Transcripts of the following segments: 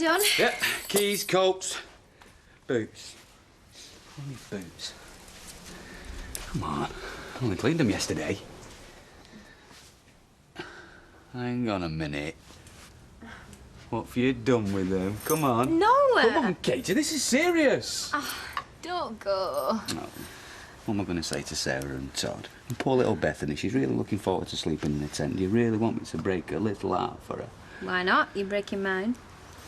done? Yeah, keys, coats, boots. Only boots. Come on, I only cleaned them yesterday. Hang on a minute. What have you done with them? Come on. No! Come on, Katie, this is serious. Oh, don't go. No. What am I going to say to Sarah and Todd? And poor little Bethany, she's really looking forward to sleeping in the tent. Do you really want me to break a little heart for her? Why not? You're breaking mine.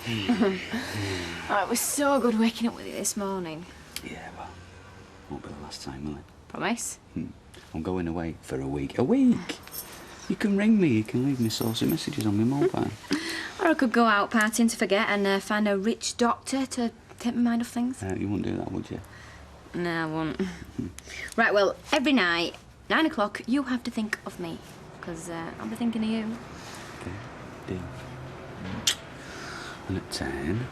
Oh, it was so good waking up with you this morning. Yeah, well, won't be the last time, will it? Promise? I'm going away for a week. A week? You can ring me, you can leave me saucy messages on my mobile. Or I could go out partying to forget and find a rich doctor to take my mind off things. You wouldn't do that, would you? No, I won't. Right, well, every night, 9 o'clock, you have to think of me. Because I'll be thinking of you. Okay, deal. And at 10,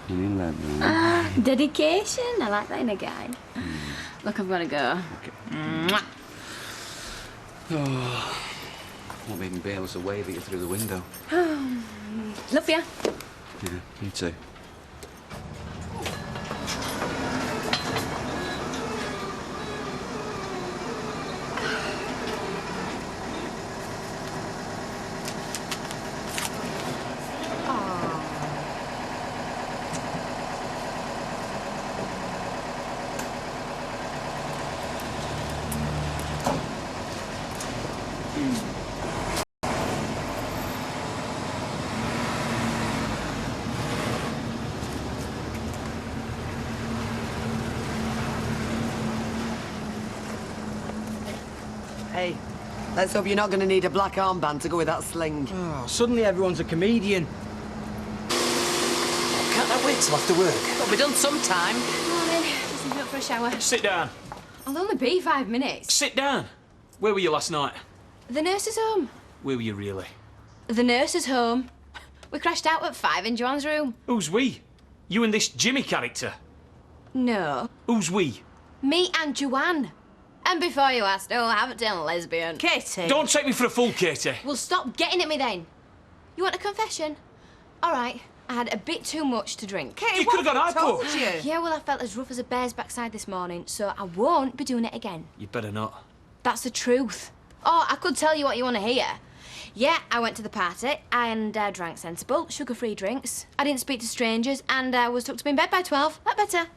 and 11. Dedication. I like that in a guy. Look, I've got to go. Okay. Mwah. Oh, I won't even be able to wave at you through the window. Love ya. Yeah, you too. Hey, let's hope you're not going to need a black armband to go with that sling. Oh, suddenly everyone's a comedian. Can't that wait till after work? It'll be done sometime. Morning. Just leaving up for a shower. Sit down. I'll only be 5 minutes. Sit down. Where were you last night? The nurse's home. Where were you really? The nurse's home. We crashed out at 5 in Joanne's room. Who's we? You and this Jimmy character? No. Who's we? Me and Joanne. And before you ask, no, I haven't done a lesbian. Katie! Don't take me for a fool, Katie. Well, stop getting at me then. You want a confession? All right, I had a bit too much to drink. Katie, You could have got told hypo. you. Yeah, well, I felt as rough as a bear's backside this morning, so I won't be doing it again. You better not. That's the truth. Oh, I could tell you what you want to hear. Yeah, I went to the party and drank sensible, sugar-free drinks. I didn't speak to strangers and I was tucked up in bed by 12. That better.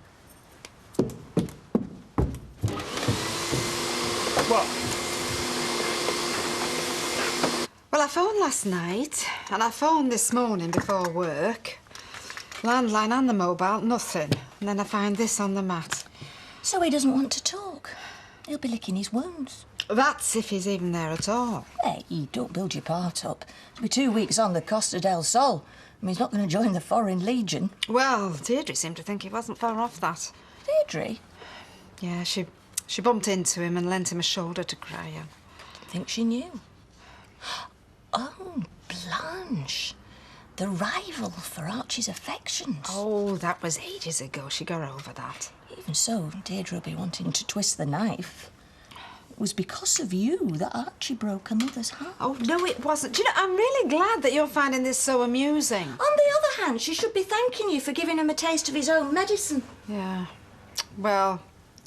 What? Well, I phoned last night, and I phoned this morning before work. Landline and the mobile, nothing. And then I find this on the mat. So he doesn't want to talk. He'll be licking his wounds. That's if he's even there at all. Hey, don't build your part up. It'll be 2 weeks on the Costa del Sol. I mean, he's not going to join the Foreign Legion. Well, Deirdre seemed to think he wasn't far off that. Deirdre? Yeah, she bumped into him and lent him a shoulder to cry on. I think she knew. Oh, Blanche. The rival for Archie's affections. Oh, that was ages ago. She got over that. Even so, Deirdre will be wanting to twist the knife. It was because of you that Archie broke her mother's heart. Oh, no, it wasn't. Do you know, I'm really glad that you're finding this so amusing. On the other hand, she should be thanking you for giving him a taste of his own medicine. Yeah. Well,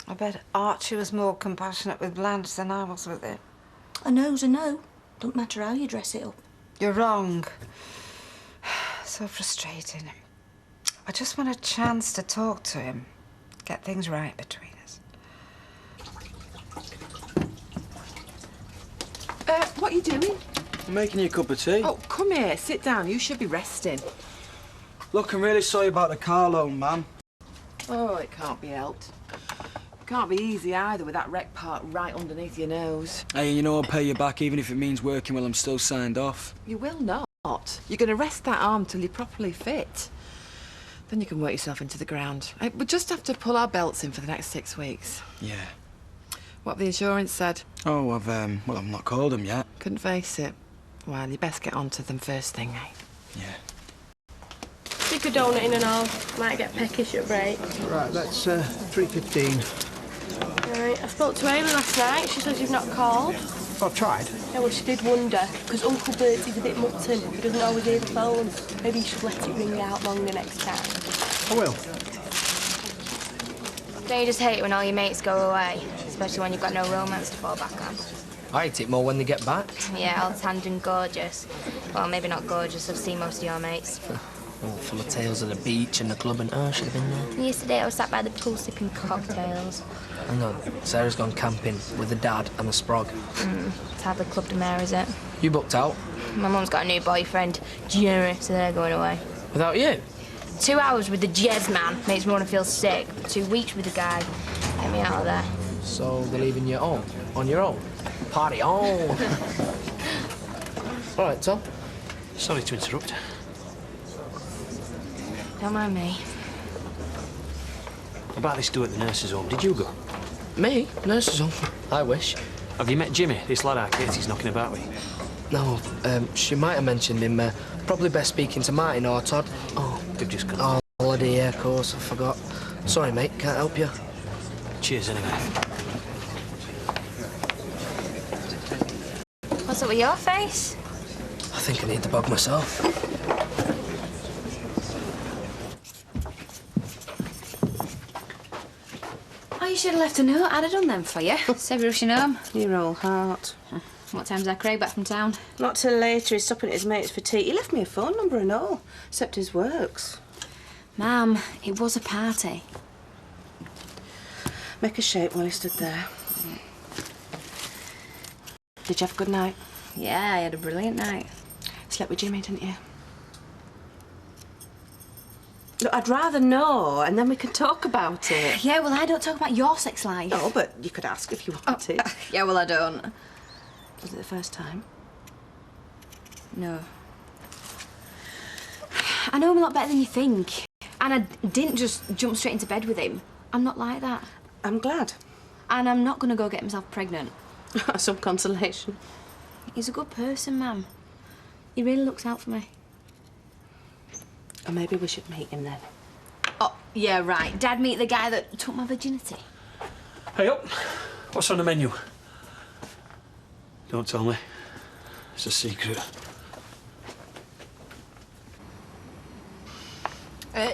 I bet Archie was more compassionate with Blanche than I was with it. A no's a no. Don't matter how you dress it up. You're wrong. So frustrating. I just want a chance to talk to him. Get things right between us. What are you doing? I'm making you a cup of tea. Oh, come here. Sit down. You should be resting. Look, I'm really sorry about the car loan, man. Oh, it can't be helped. Can't be easy either with that wreck part right underneath your nose. Hey, you know I'll pay you back even if it means working while I'm still signed off. You will not. You're going to rest that arm till you're properly fit. Then you can work yourself into the ground. We just have to pull our belts in for the next 6 weeks. Yeah. What the insurance said. Oh, well, I've not called them yet. Couldn't face it. Well, you best get on to them first thing, eh? Yeah. Stick a donut in and all. Might get peckish at break. Right, that's 3:15. Right, I spoke to Hayley last night. She says you've not called. I've tried. Yeah, well, she did wonder, because Uncle Bert's is a bit mutton. He doesn't always hear the phone. Maybe you should let it ring out longer next time. I will. Don't you just hate it when all your mates go away? Especially when you've got no romance to fall back on. I hate it more when they get back. Yeah, all tanned and gorgeous. Well, maybe not gorgeous. I've seen most of your mates. All full of tales of the beach and the club and I should have been there. Yesterday I was sat by the pool sipping cocktails. I know, Sarah's gone camping with the dad and the sprog. It's hardly Club de Mer, is it? You booked out? My mum's got a new boyfriend, Jerry, so they're going away. Without you? 2 hours with the jazz man makes me want to feel sick. 2 weeks with the guy, get me out of there. So they're leaving you at home? On your own? Party on! All right, Tom. Sorry to interrupt. Don't mind me. About this do at the nurse's home, did you go? Me? Nurse's home? I wish. Have you met Jimmy, this lad our Katie's knocking about with? No, she might have mentioned him. Probably best speaking to Martin or Todd. Oh, they've just gone. Oh, holiday, yeah, of course, I forgot. Sorry, mate, can't help you. Cheers, anyway. What's up with your face? I think I need the bog myself. Oh, you should have left a note. I'd have done them for you. Said we're rushing home. Your old heart. What time's our Craig back from town? Not till later. He's stopping at his mates for tea. He left me a phone number and all, except his works. Ma'am, it was a party. Make a shape while he stood there. Did you have a good night? Yeah, I had a brilliant night. Slept with Jimmy, didn't you? Look, I'd rather know, and then we can talk about it. Yeah, well, I don't talk about your sex life. Oh, but you could ask if you wanted. Yeah, well, I don't. Was it the first time? No. I know him a lot better than you think. And I didn't just jump straight into bed with him. I'm not like that. I'm glad. And I'm not going to go get myself pregnant. Some consolation. He's a good person, ma'am. He really looks out for me. Or maybe we should meet him then. Oh, yeah, right. Dad meet the guy that took my virginity. Hey up, what's on the menu? Don't tell me. It's a secret.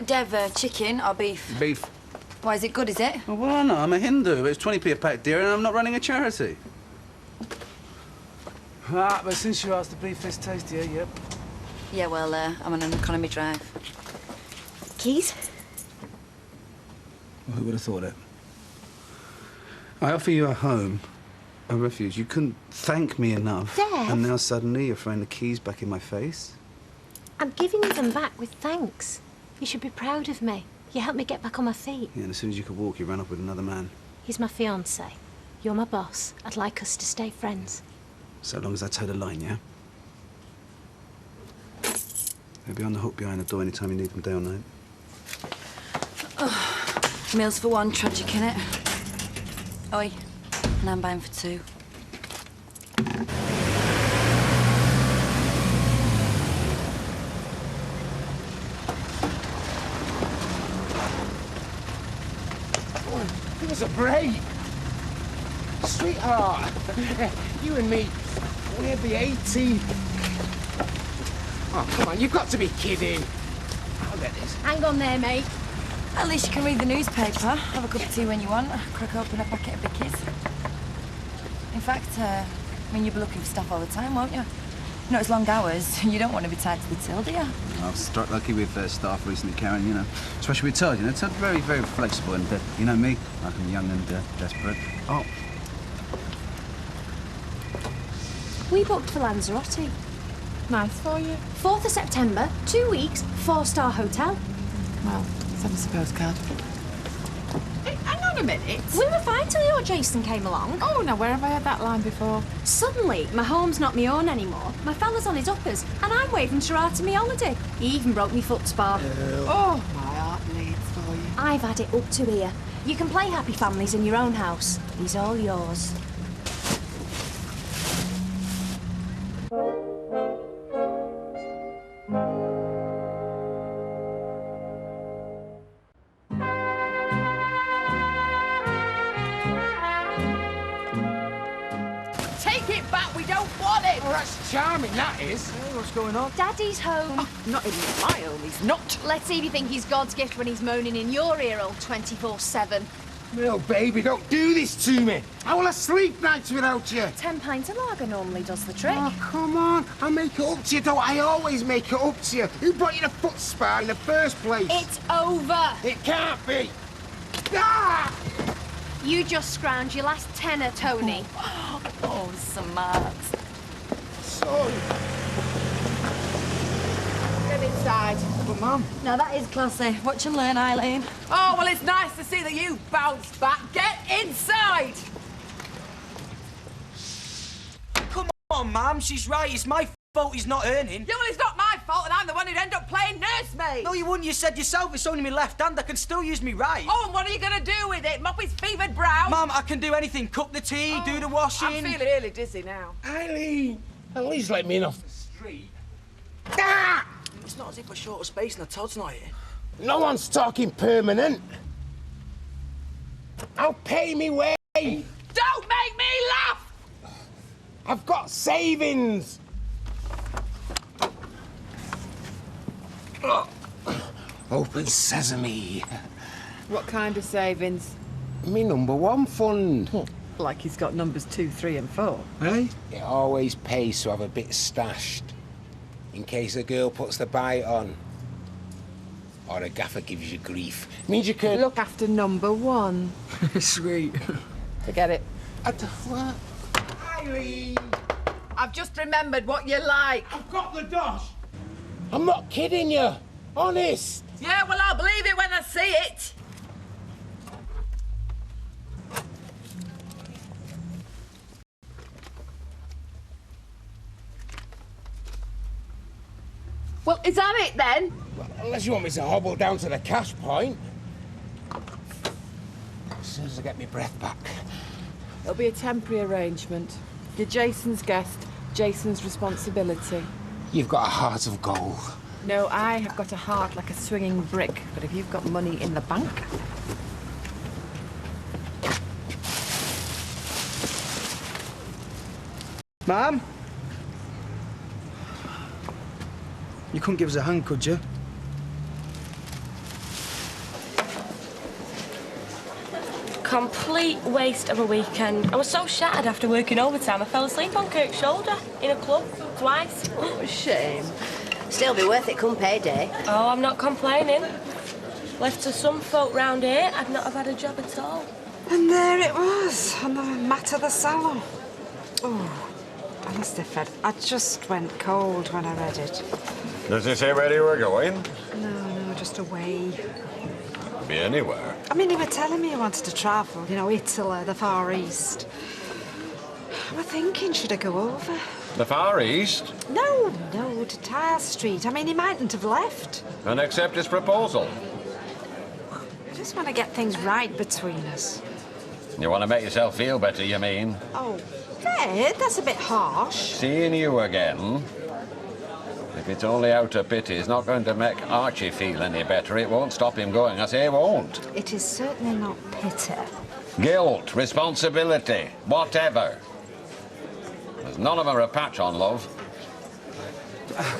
Dev, chicken or beef? Beef. Why, is it good, is it? Oh, well, no, I'm a Hindu. It's 20p a pack, dear, and I'm not running a charity. Ah, but since you asked, the beef is tastier, yep. Yeah, well, I'm on an economy drive. Keys? Well, who would have thought it? I offer you a home, a refuge. You couldn't thank me enough. Dev? And now suddenly you're throwing the keys back in my face? I'm giving you them back with thanks. You should be proud of me. You helped me get back on my feet. Yeah, and as soon as you could walk, you ran off with another man. He's my fiancé. You're my boss. I'd like us to stay friends. So long as I toe the line, yeah? They'll be on the hook behind the door anytime you need them day or night. Meals for one, tragic, innit? Oi, and I'm buying for two. Give us a break. Sweetheart, you and me, we're the 18. Oh, come on, you've got to be kidding. I'll get this. Hang on there, mate. At least you can read the newspaper, have a cup of tea when you want, crack open a packet of bickies. In fact, I mean, you'll be looking for stuff all the time, won't you? You know, it's long hours. You don't want to be tied to the till, do you? I've struck lucky with staff recently, Karen, you know. Especially with Todd, you know. Todd's very, very flexible and, you know me, I'm young and desperate. Oh. We booked for Lanzarote. Nice for you. 4th of September, 2 weeks, 4-star hotel. Well, let's have a suppose card. Hey, hang on a minute. We were fine till your Jason came along. Oh, now, where have I had that line before? Suddenly, my home's not my own anymore. My fella's on his uppers, and I'm waving Sherrard to me holiday. He even broke me foot spar. Oh, my heart bleeds for you. I've had it up to here. You can play happy families in your own house. He's all yours. Take it back! morning! Oh, that's charming, that is. Hey, what's going on? Daddy's home. Oh, not in my home, he's not. Let's see if you think he's God's gift when he's moaning in your ear all 24/7. No, baby, don't do this to me. How will I sleep nights without you? 10 pints of lager normally does the trick. Oh, come on. I'll make it up to you, don't I? always make it up to you. Who brought you to foot spa in the first place? It's over. It can't be. Ah! You just scrounged your last tenner, Tony. Oh, smart. Sorry. Get inside. But, Mum. Now that is classy. Watch and learn, Eileen. Oh, well, it's nice to see that you bounced back. Get inside! Come on, Mum, she's right. It's my fault he's not earning. Yeah, well, it's not my fault, and I'm the one who'd end up playing nursemaid. No, you wouldn't. You said yourself it's only my left hand. I can still use me right. Oh, and what are you going to do with it? Mop his fevered brow? Mum, I can do anything. Cook the tea, do the washing. I'm feeling really dizzy now. Eileen, at least let me in off the street. Ah! It's not as if we're short of space and the Todd's not here. No one's talking permanent. I'll pay me way. Don't make me laugh! I've got savings. Open sesame. What kind of savings? Me #1 fund. Like he's got numbers 2, 3 and 4. Hey? It always pays to have a bit stashed. In case a girl puts the bite on. Or a gaffer gives you grief. Means you can... Look after #1. Sweet. Forget it. What? Eileen! I've just remembered what you like. I've got the dosh. I'm not kidding you. Honest. Yeah, well, I'll believe it when I see it. Well, is that it then? Well, unless you want me to hobble down to the cash point. As soon as I get my breath back. It'll be a temporary arrangement. You're Jason's guest, Jason's responsibility. You've got a heart of gold. No, I have got a heart like a swinging brick, but if you've got money in the bank... Mum? You couldn't give us a hand, could you? Complete waste of a weekend. I was so shattered after working overtime, I fell asleep on Kirk's shoulder in a club twice. Oh, shame. Still be worth it come payday. Oh, I'm not complaining. Left to some folk round here, I'd not have had a job at all. And there it was, on the mat of the salon. Oh, honestly, Fred, I just went cold when I read it. Does it say where you were going? No, just away. Be anywhere. I mean, he was telling me he wanted to travel, you know, Italy, the Far East. I was thinking, should I go over? The Far East? No, to Tile Street. I mean, he mightn't have left. And accept his proposal. I just want to get things right between us. You want to make yourself feel better, you mean? Oh, Fred, that's a bit harsh. Seeing you again. If it's only out of pity, it's not going to make Archie feel any better. It won't stop him going. I say it won't. It is certainly not pity. Guilt, responsibility, whatever. There's none of them are a patch on love.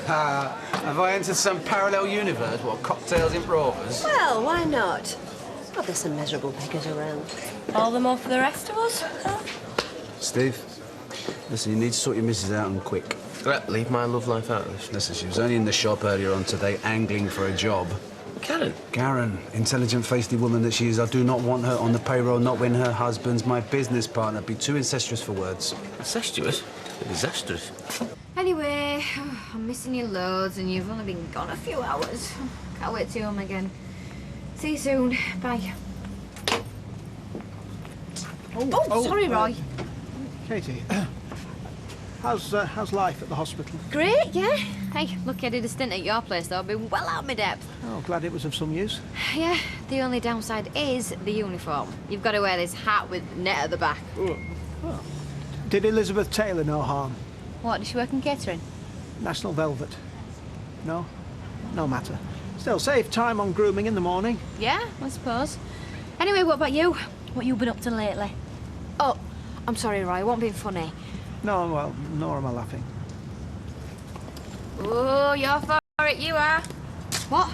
Have I entered some parallel universe? What, cocktails in Rovers? Well, why not? Oh, there's some miserable beggars around. All the more for the rest of us. Steve, listen, you need to sort your missus out and quick. Leave my love life out of this. Listen, she was only in the shop earlier on today, angling for a job. Karen? Karen, intelligent, feisty woman that she is. I do not want her on the payroll, not when her husband's my business partner. Be too incestuous for words. Incestuous? Disastrous. Anyway, I'm missing you loads and you've only been gone a few hours. Can't wait to see you home again. See you soon. Bye. Sorry, Roy. Katie, how's life at the hospital? Great, yeah. Hey, lucky I did a stint at your place, though. I've been well out of my depth. Oh, glad it was of some use. Yeah, the only downside is the uniform. You've got to wear this hat with net at the back. Oh. Did Elizabeth Taylor no harm? What, does she work in catering? National Velvet. No? No matter. Still, save time on grooming in the morning. Yeah, I suppose. Anyway, what about you? What you been up to lately? Oh, I'm sorry, Roy, I won't be funny. No, well, nor am I laughing. Oh, you're for it, you are. What?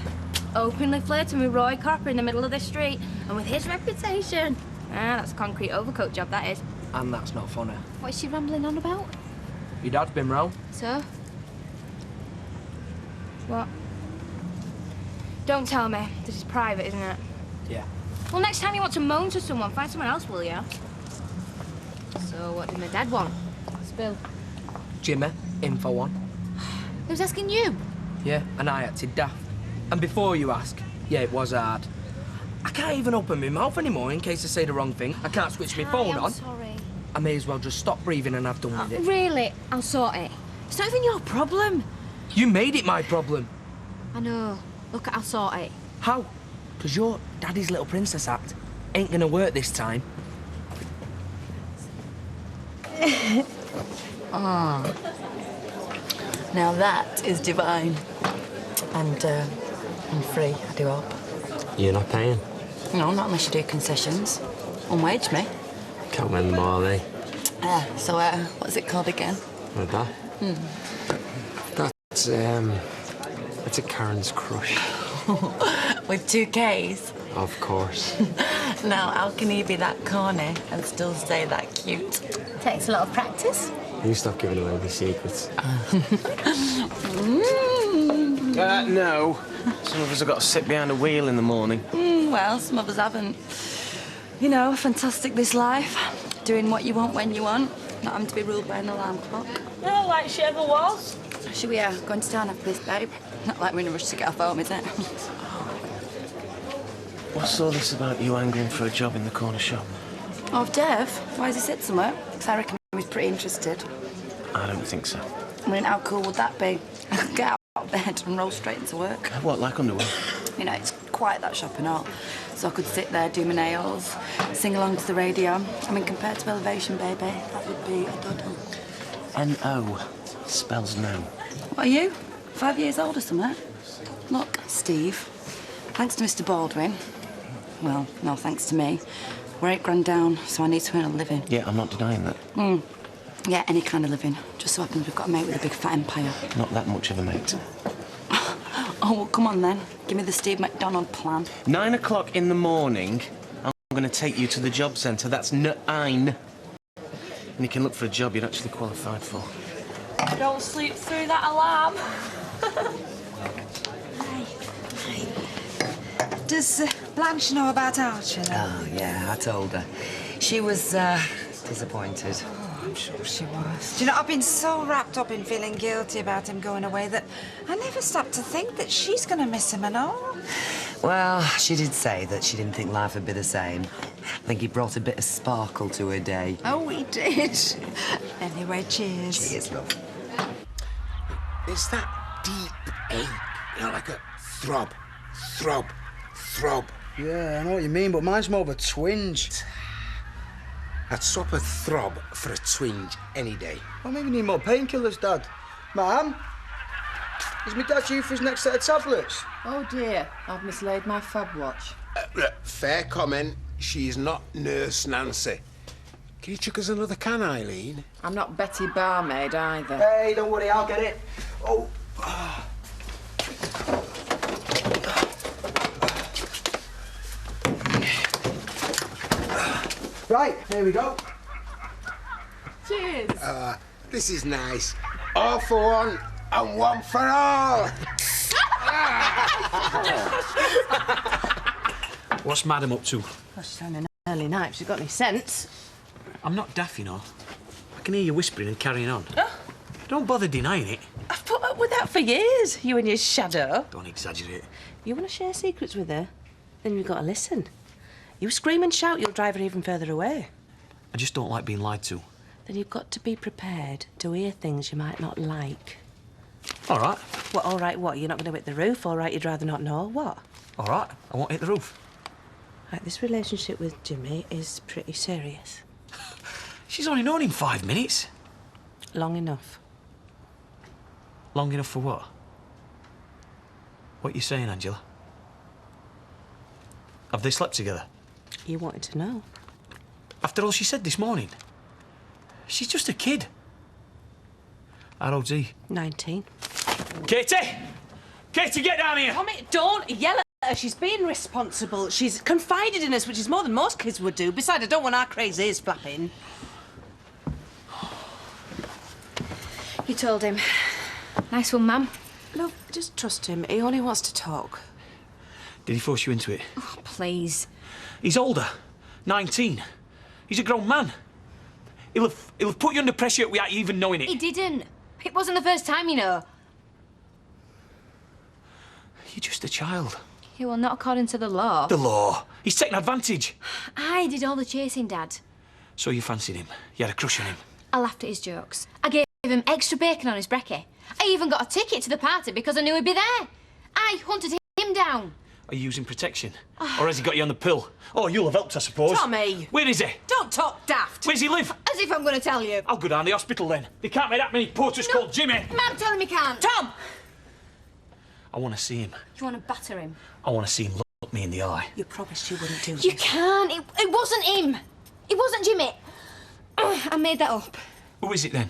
Openly flirting with Roy Copper in the middle of the street, and with his reputation. Ah, that's a concrete overcoat job, that is. And that's not funny. What's she rambling on about? Your dad's been row. So? What? Don't tell me. This is private, isn't it? Yeah. Well, next time you want to moan to someone, find someone else, will you? So, what did my dad want? Spill. Jimmy, info one. Who's asking you? Yeah, and I acted daft. And before you ask, yeah, it was hard. I can't even open my mouth anymore in case I say the wrong thing. I can't switch my phone I'm on. sorry. I may as well just stop breathing and have done with it. Really? I'll sort it. It's not even your problem. You made it my problem. I know. Look, I'll sort it. How? Because your daddy's little princess act ain't gonna work this time. Ah. Now that is divine. And free, I do hope. You're not paying? No, not unless you do concessions. Unwage me. Can't win them all, eh? So, what's it called again? What, that? That's a Karen's crush. With 2 Ks? Of course. Now, how can he be that corny and still stay that cute? Takes a lot of practice. You stop giving away these secrets. No. Some of us have got to sit behind a wheel in the morning. Well, some of us haven't. You know, fantastic this life. Doing what you want when you want. Not having to be ruled by an alarm clock. Yeah, like she ever was. Should we go into town after this, babe? Not like we're in a rush to get off home, is it? What's all this about you angling for a job in the corner shop? Oh, Dev? Why has he said somewhere? Because I reckon he was pretty interested. I don't think so. I mean, how cool would that be? I could get out of bed and roll straight into work. What, like underwear? You know, it's quite that shop and all. So I could sit there, do my nails, sing along to the radio. I mean, compared to Elevation, baby, that would be a doddle. N-O spells no. What are you? 5 years old or something? Look, Steve, thanks to Mr. Baldwin, well, no, thanks to me, we're 8 grand down, so I need to earn a living. Yeah, I'm not denying that. Yeah, any kind of living. Just so happens we've got a mate with a big fat empire. Not that much of a mate. Oh, well, come on then. Give me the Steve McDonald plan. 9 o'clock in the morning, I'm going to take you to the job centre. That's 9. And you can look for a job you're actually qualified for. Don't sleep through that alarm. Does Blanche know about Archie? Oh, yeah, I told her. She was disappointed. Oh, I'm sure she was. Do you know, I've been so wrapped up in feeling guilty about him going away that I never stopped to think that she's going to miss him and all. Well, she did say that she didn't think life would be the same. I think he brought a bit of sparkle to her day. Oh, he did. Anyway, cheers. Cheers, love. It's that deep ache, you know, like a throb, throb, throb. Yeah, I know what you mean, but mine's more of a twinge. I'd swap a throb for a twinge any day. Well, maybe you need more painkillers, Dad. Ma'am, is my dad due for his next set of tablets? Oh dear, I've mislaid my fob watch. Fair comment. She's not Nurse Nancy. Can you chuck us another can, Eileen? I'm not Betty Barmaid either. Hey, don't worry, I'll get it. Oh. Right, here we go. Cheers. This is nice. All for one and one for all. What's Madam up to? Well, she's having an early night. She's got any sense. I'm not daft, you know. I can hear you whispering and carrying on. Don't bother denying it. I've put up with that for years, you and your shadow. Don't exaggerate. You want to share secrets with her? Then you've got to listen. You scream and shout, you'll drive her even further away. I just don't like being lied to. Then you've got to be prepared to hear things you might not like. All right. What, all right, what? You're not going to hit the roof? All right, you'd rather not know? What? All right, I won't hit the roof. Right, this relationship with Jimmy is pretty serious. She's only known him 5 minutes. Long enough. Long enough for what? What are you saying, Angela? Have they slept together? You wanted to know. After all she said this morning? She's just a kid. How old's he? 19. Katie! Katie, get down here! Tommy, don't yell at her. She's being responsible. She's confided in us, which is more than most kids would do. Besides, I don't want our crazy ears flapping. You told him. Nice one, Mum. Look, just trust him. He only wants to talk. Did he force you into it? Oh, please. He's older. 19. He's a grown man. He'll have put you under pressure without you even knowing it. He didn't. It wasn't the first time, you know. You're just a child. Yeah, well, not according to the law. The law. He's taking advantage. I did all the chasing, Dad. So you fancied him. You had a crush on him. I laughed at his jokes. I gave him extra bacon on his brekkie. I even got a ticket to the party because I knew he'd be there. I hunted him down. Are you using protection? Or has he got you on the pill? Oh, you'll have helped, I suppose. Tommy! Where is he? Don't talk daft. Where's he live? As if I'm going to tell you. I'll go down the hospital then. They can't make that many porters called Jimmy. Mum, tell him he can't. Tom! I want to see him. You want to batter him? I want to see him look me in the eye. You promised you wouldn't do this. You can't. It wasn't him. It wasn't Jimmy. I made that up. Who is it then?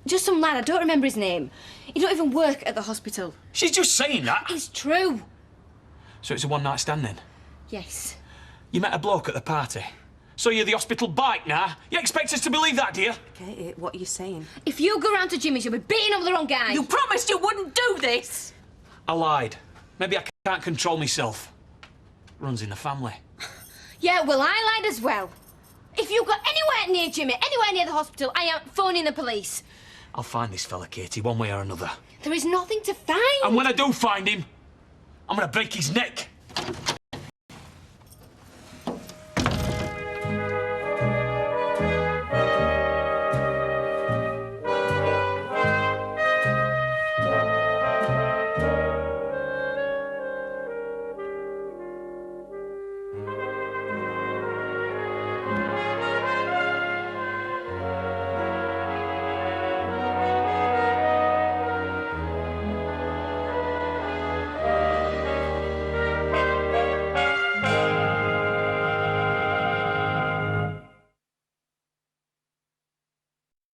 Just some lad. I don't remember his name. He don't even work at the hospital. She's just saying that. It's true. So it's a one-night stand then? Yes. You met a bloke at the party. So you're the hospital bike now? You expect us to believe that, dear? Okay, what are you saying? If you go round to Jimmy's, you'll be beating up the wrong guy. You promised you wouldn't do this! I lied. Maybe I can't control myself. Runs in the family. Yeah, well, I lied as well. If you go anywhere near Jimmy, anywhere near the hospital, I am phoning the police. I'll find this fella, Katie, one way or another. There is nothing to find. And when I do find him, I'm gonna break his neck.